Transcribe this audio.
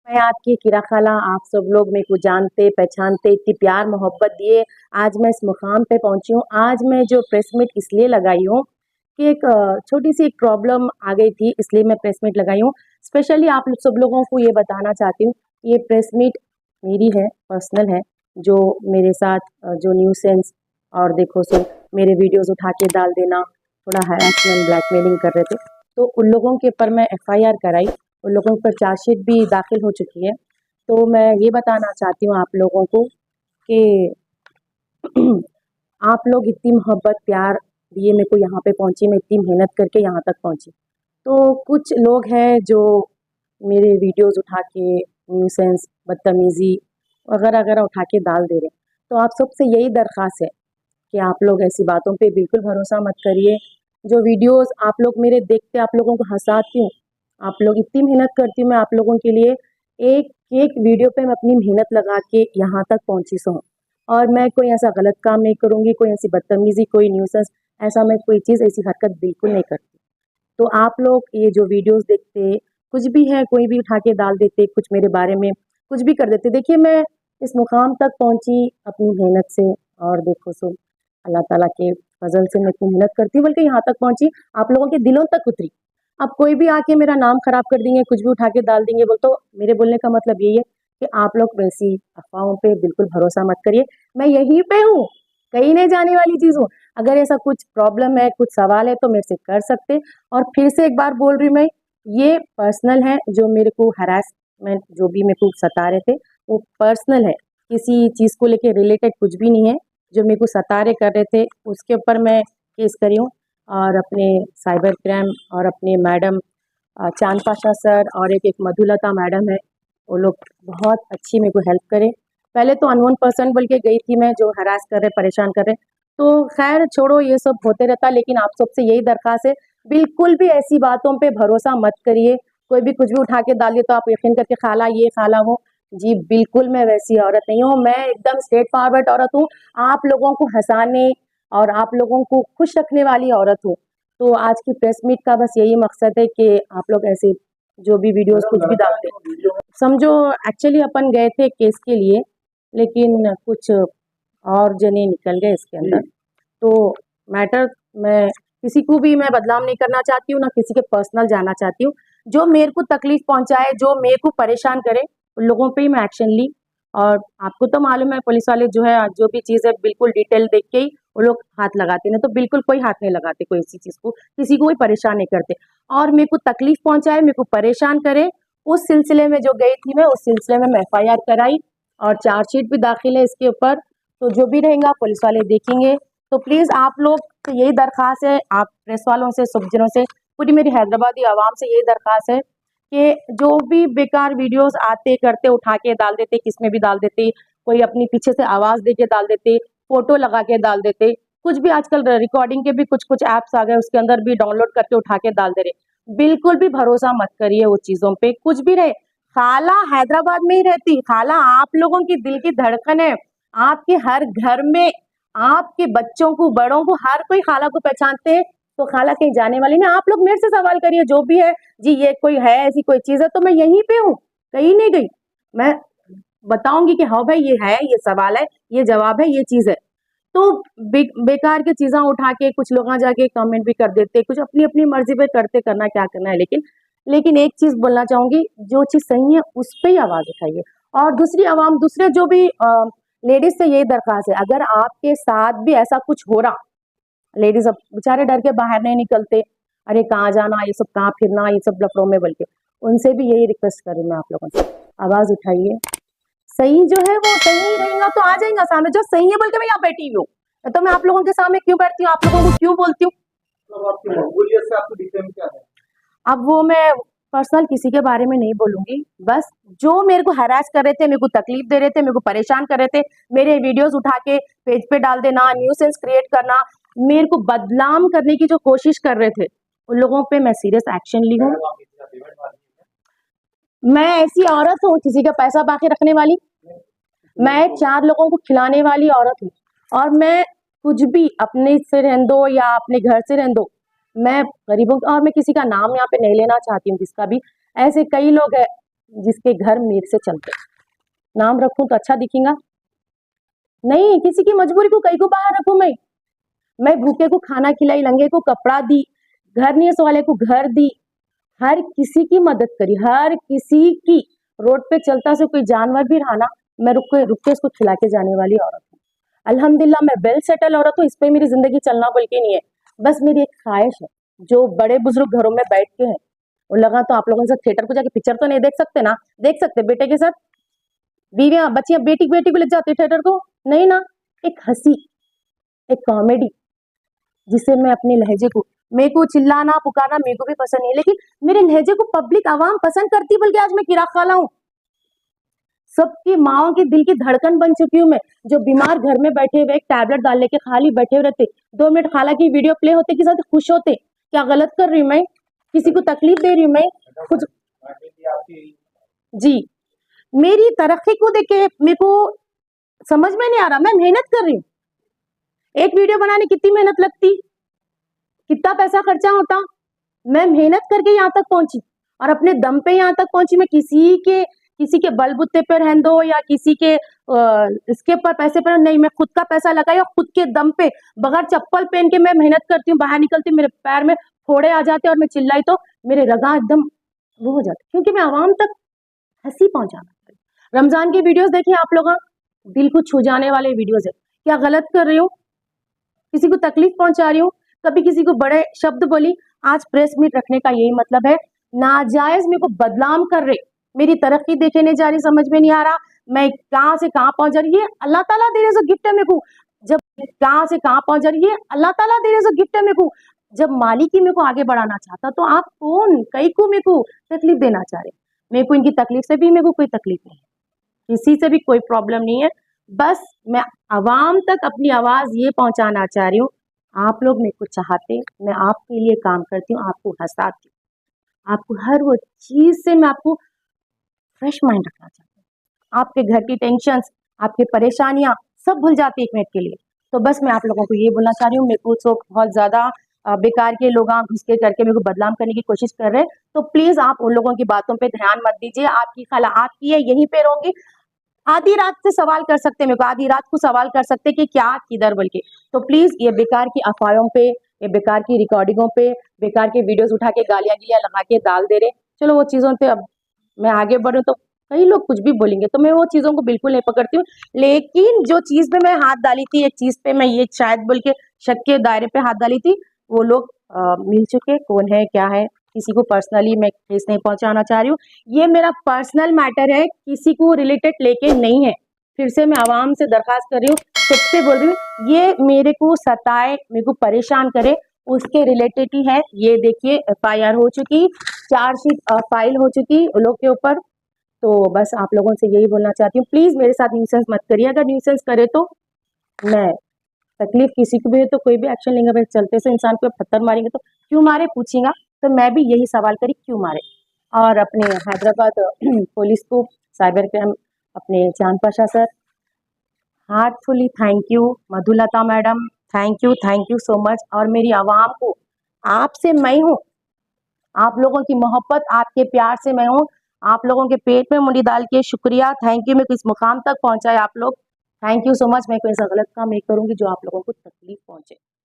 मैं आपकी किरा खाला, आप सब लोग मेरे को जानते पहचानते, इतनी प्यार मोहब्बत दिए, आज मैं इस मुकाम पे पहुंची हूँ। आज मैं जो प्रेस मीट इसलिए लगाई हूँ कि एक छोटी सी एक प्रॉब्लम आ गई थी, इसलिए मैं प्रेस मीट लगाई हूँ। स्पेशली आप सब लोगों को ये बताना चाहती हूँ, ये प्रेस मीट मेरी है, पर्सनल है। जो मेरे साथ जो न्यूसेंस और देखो सो मेरे वीडियोस उठा के डाल देना, थोड़ा हरासमेंट ब्लैकमेलिंग कर रहे थे, तो उन लोगों के ऊपर मैं एफआईआर कराई, उन लोगों पर चार्जशीट भी दाखिल हो चुकी है। तो मैं ये बताना चाहती हूँ आप लोगों को कि आप लोग इतनी मोहब्बत प्यार दिए मेरे को, यहाँ पे पहुँची, मैं इतनी मेहनत करके यहाँ तक पहुँची। तो कुछ लोग हैं जो मेरे वीडियोस उठा के न्यूसेंस बदतमीज़ी वगैरह वगैरह उठा के डाल दे रहे हैं। तो आप सबसे यही दरख्वास्त है कि आप लोग ऐसी बातों पे बिल्कुल भरोसा मत करिए। जो वीडियोस आप लोग मेरे देखते, आप लोगों को हँसाती हूँ, आप लोग इतनी मेहनत करती हूँ मैं आप लोगों के लिए, एक एक वीडियो पे मैं अपनी मेहनत लगा के यहाँ तक पहुँची हूँ। और मैं कोई ऐसा गलत काम नहीं करूँगी, कोई ऐसी बदतमीज़ी, कोई न्यूसेंस, ऐसा मैं कोई चीज़, ऐसी हरकत बिल्कुल नहीं करती। तो आप लोग ये जो वीडियोस देखते, कुछ भी है, कोई भी उठा के डाल देते, कुछ मेरे बारे में कुछ भी कर देते। देखिए मैं इस मुकाम तक पहुँची अपनी मेहनत से, और देखो सो अल्लाह ताला के फजल से मैं इतनी मेहनत करती हूँ, बल्कि यहाँ तक पहुँची, आप लोगों के दिलों तक उतरी। अब कोई भी आके मेरा नाम खराब कर देंगे, कुछ भी उठा के डाल देंगे, बोल तो मेरे बोलने का मतलब यही है कि आप लोग वैसी अफवाहों पे बिल्कुल भरोसा मत करिए। मैं यहीं पे हूँ, कहीं नहीं जाने वाली चीज़ हूँ। अगर ऐसा कुछ प्रॉब्लम है, कुछ सवाल है, तो मेरे से कर सकते। और फिर से एक बार बोल रही हूँ मैं, ये पर्सनल है, जो मेरे को हरासमेंट जो भी मेरे को सता रहे थे, वो पर्सनल है, किसी चीज़ को लेके रिलेटेड कुछ भी नहीं है। जो मेरे को सता रहे कर रहे थे, उसके ऊपर मैं केस करी हूँ। और अपने साइबर क्राइम और अपने मैडम चांद पाशा सर और एक मधुलता मैडम है, वो लोग बहुत अच्छी मेरे को हेल्प करे। पहले तो अननोन पर्सन बोल के गई थी मैं, जो हरास कर रहे, परेशान कर रहे। तो खैर छोड़ो, ये सब होते रहता, लेकिन आप सबसे यही दरख्वास्त है, बिल्कुल भी ऐसी बातों पे भरोसा मत करिए। कोई भी कुछ भी उठा के डालिए तो आप यकीन करके खाला ये खाला वो, जी बिल्कुल मैं वैसी औरत नहीं हूँ। मैं एकदम स्ट्रेट फॉरवर्ड औरत हूँ, आप लोगों को हंसाने और आप लोगों को खुश रखने वाली औरत हूँ। तो आज की प्रेस मीट का बस यही मकसद है कि आप लोग ऐसे जो भी वीडियोस कुछ भी डालते हैं, समझो एक्चुअली अपन गए थे केस के लिए, लेकिन कुछ और जने निकल गए इसके अंदर। तो मैटर, मैं किसी को भी मैं बदनाम नहीं करना चाहती हूँ, ना किसी के पर्सनल जाना चाहती हूँ। जो मेरे को तकलीफ पहुंचाए, जो मेरे को परेशान करे, उन लोगों पे ही मैं एक्शन ली। और आपको तो मालूम है पुलिस वाले जो है, जो भी चीज़ है बिल्कुल डिटेल देख के ही वो लोग हाथ लगाते हैं, तो बिल्कुल कोई हाथ नहीं लगाते कोई ऐसी चीज़ को, किसी को भी परेशान नहीं करते। और मेरे को तकलीफ पहुंचाए, मेरे को परेशान करे, उस सिलसिले में जो गई थी मैं, उस सिलसिले में एफआईआर कराई और चार्जशीट भी दाखिल है इसके ऊपर। तो जो भी रहेगा पुलिस वाले देखेंगे। तो प्लीज़ आप लोग से यही दरख्वास्त है, आप प्रेस वालों से, सब जनों से, पूरी मेरी हैदराबादी आवाम से यही दरख्वास्त है कि जो भी बेकार वीडियोस आते करते, उठा के डाल देते, किसमें भी डाल देते, कोई अपनी पीछे से आवाज़ दे के डाल देते, फोटो लगा के डाल देते, कुछ भी आजकल रिकॉर्डिंग के भी कुछ कुछ ऐप्स आ गए, उसके अंदर भी डाउनलोड करके उठा के डाल दे रहे। बिल्कुल भी भरोसा मत करिए वो चीज़ों पे, कुछ भी रहे। खाला हैदराबाद में ही रहती, खाला आप लोगों की दिल की धड़कन है, आपके हर घर में, आपके बच्चों को, बड़ों को, हर कोई खाला को पहचानते हैं। तो खाला कहीं जाने वाली नहीं। आप लोग मेरे से सवाल करिए जो भी है, जी ये कोई है, ऐसी कोई चीज़ है, तो मैं यहीं पे हूँ, कहीं नहीं गई। मैं बताऊंगी कि हाँ भाई ये है, ये सवाल है, ये जवाब है, ये चीज़ है। तो बेकार की चीज़ें उठा के कुछ लोग आ जाके कमेंट भी कर देते, कुछ अपनी अपनी मर्जी पे करते, करना क्या करना है। लेकिन एक चीज़ बोलना चाहूँगी, जो चीज़ सही है उस पर ही आवाज़ उठाइए। और दूसरी आवाम, दूसरे जो भी लेडीज से यही दरख्वास्त है, अगर आपके साथ भी ऐसा कुछ हो रहा, लेडीज अब बेचारे डर के बाहर नहीं निकलते, अरे कहाँ जाना, ये सब कहाँ फिरना, ये सब लफड़ों में, बल्कि उनसे भी यही रिक्वेस्ट करूँ मैं आप लोगों से, आवाज़ उठाइए। सही जो है वो सही ही रहेगा तो आ जाएगा सामने, जो सही है बोल के मैं यहाँ बैठी हुई हूँ, तो मैं आप लोगों के सामने क्यों बैठती हूँ, आप लोगों को क्यों बोलती हूँ। मतलब आपकी मकबूलियत से आपको डिफेम क्या है? अब वो मैं पर्सनल किसी के बारे में नहीं बोलूंगी, बस जो मेरे को हरास कर रहे थे, मेरे को तकलीफ दे रहे थे, मेरे को परेशान कर रहे थे, मेरे वीडियोस उठा के पेज पे डाल देना, न्यूसेंस क्रिएट करना, मेरे को बदनाम करने की जो कोशिश कर रहे थे, उन लोगों पे मैं सीरियस एक्शन ली हूँ। मैडम आप इतना पेमेंट मांगी मैं ऐसी औरत हूँ किसी का पैसा बाकी रखने वाली, मैं 4 लोगों को खिलाने वाली औरत हूँ। और मैं कुछ भी अपने से रहने दो या अपने घर से रहने दो, मैं गरीबों और मैं किसी का नाम यहाँ पे नहीं लेना चाहती हूँ, किसका भी। ऐसे कई लोग हैं जिसके घर मेरे से चलते, नाम रखूं तो अच्छा दिखेगा नहीं, किसी की मजबूरी को कई को बाहर रखूं मैं भूखे को खाना खिलाई, नंगे को कपड़ा दी, घर नहीं वाले को घर दी, हर किसी की मदद करी, हर किसी की। रोड पे चलता से कोई जानवर भी रहा ना, मैं रुक के उसको खिला के जाने वाली औरत हूँ। अल्हम्दुलिल्लाह मैं वेल सेटल औरत हूँ, इस पे मेरी जिंदगी चलना बोल के नहीं है। बस मेरी एक ख्वाहिश है, जो बड़े बुजुर्ग घरों में बैठ के हैं, वो लगा तो आप लोगों से थिएटर को जाके पिक्चर तो नहीं देख सकते ना, देख सकते बेटे के साथ, बीवियां बच्चियां बेटी बेटी को ले जाती थिएटर को, नहीं ना। एक हंसी, एक कॉमेडी, जिससे मैं अपने लहजे को, मेरे को चिल्लाना पुकारना मेरे को भी पसंद नहीं है, लेकिन मेरे लहजे को पब्लिक आवाम पसंद करती, बल्कि आज मैं किराक खाला हूँ, सबकी माओ के दिल की धड़कन बन चुकी हूँ मैं। जो बीमार घर में बैठे हुए एक टैबलेट डाल लेके खाली बैठे हुए रहते, 2 मिनट खाला की वीडियो प्ले होते के साथ खुश होते, क्या गलत कर रही हूँ मैं? किसी को तकलीफ दे रही हूँ मैं कुछ? जी, मेरी तरक्की को देख के मेरे को समझ में नहीं आ रहा, मैं मेहनत कर रही हूँ, एक वीडियो बनाने कितनी मेहनत लगती, कितना पैसा खर्चा होता, मैं मेहनत करके यहाँ तक पहुंची और अपने दम पे यहाँ तक पहुंची। मैं किसी के बलबूते पर रहने दो या किसी के इसके पर पैसे पर नहीं, मैं खुद का पैसा लगाई और खुद के दम पे बगैर चप्पल पहन के मैं मेहनत करती हूँ। बाहर निकलती हूँ, मेरे पैर में फोड़े आ जाते और मैं चिल्लाई तो मेरे रगा एकदम वो हो जाते, क्योंकि मैं आवाम तक हंसी पहुंचाना। रमजान की वीडियोस देखिए आप लोग, दिल को छू जाने वाले वीडियोस है, क्या गलत कर रही हूँ? किसी को तकलीफ पहुंचा रही हूँ? कभी किसी को बड़े शब्द बोली? आज प्रेस मीट रखने का यही मतलब है, नाजायज मेरे को बदनाम कर रहे, मेरी तरक्की देखे नहीं जा रही, समझ में नहीं आ रहा मैं कहाँ से कहाँ पहुंच जा रही है। अल्लाह ताला दे रहे जो गिफ्ट है मेरे को, जब कहाँ से कहाँ पहुंच जा रही है, अल्लाह ताला दे रहे जो गिफ्ट है मेरे को। जब मालिक ही मेरे को आगे बढ़ाना चाहता, तो आप कौन कई को मेरे को तकलीफ देना चाह रहे? मेरे को इनकी तकलीफ से भी मेरे को कोई तकलीफ नहीं है, किसी से भी कोई प्रॉब्लम नहीं है। बस मैं आवाम तक अपनी आवाज ये पहुंचाना चाह रही हूँ, आप लोग मेरे को चाहते, मैं आपके लिए काम करती हूँ, आपको हंसाती हूँ, आपको हर वो चीज से मैं आपको फ्रेश माइंड रखना चाहती हूँ। आपके घर की टेंशन, आपकी परेशानियां सब भूल जाती है एक मिनट के लिए। तो बस मैं आप लोगों को ये बोलना चाह रही हूँ, मेरे को तो बहुत ज्यादा बेकार के लोग घुस के करके मेरे को बदनाम करने की कोशिश कर रहे हैं, तो प्लीज आप उन लोगों की बातों पे ध्यान मत दीजिए। आपकी खाला आपकी है, यहीं पे रहूंगी, आधी रात से सवाल कर सकते हैं मेरे को, आधी रात को सवाल कर सकते कि क्या किधर बोल के। तो प्लीज ये बेकार की अफवाहों पे, ये बेकार की रिकॉर्डिंगों पे, बेकार के वीडियोस उठा के गालियां गिलियां लगा के डाल दे रहे। चलो वो चीजों पे अब मैं आगे बढ़ूं तो कई लोग कुछ भी बोलेंगे, तो मैं वो चीजों को बिल्कुल नहीं पकड़ती हूँ। लेकिन जो चीज पे मैं हाथ डाली थी, एक चीज पे मैं ये शायद बोल के शक के दायरे पे हाथ डाली थी, वो लोग मिल चुके, कौन है क्या है, किसी को पर्सनली मैं ठेस नहीं पहुंचाना चाह रही हूँ। ये मेरा पर्सनल मैटर है, किसी को रिलेटेड लेके नहीं है। फिर से मैं आवाम से दरखास्त कर रही हूँ, सबसे बोल रही हूँ, ये मेरे को सताए, मेरे को परेशान करे, उसके रिलेटेड ही है। ये देखिए FIR हो चुकी, चार्जशीट फाइल हो चुकी उन लोग के ऊपर। तो बस आप लोगों से यही बोलना चाहती हूँ, प्लीज मेरे साथ न्यूसेंस मत करिए, अगर न्यूसेंस करे तो मैं तकलीफ किसी को भी है तो कोई भी एक्शन लेंगे। भाई चलते से इंसान को पत्थर मारेंगे तो क्यों मारे पूछेगा, तो मैं भी यही सवाल करी क्यों मारे। और अपने हैदराबाद पुलिस को, साइबर क्राइम, अपने Chand Pasha sir, heartfully thank you, Madhulata madam thank you so much. और मेरी आवाम को, आपसे मैं हूँ, आप लोगों की मोहब्बत, आपके प्यार से मैं हूँ, आप लोगों के पेट में मुंडी डाल के शुक्रिया, थैंक यू, मेरे को इस मुकाम तक पहुंचाए आप लोग, थैंक यू सो मच। मैं कोई ऐसा गलत काम नहीं करूंगी जो आप लोगों को तकलीफ पहुंचे।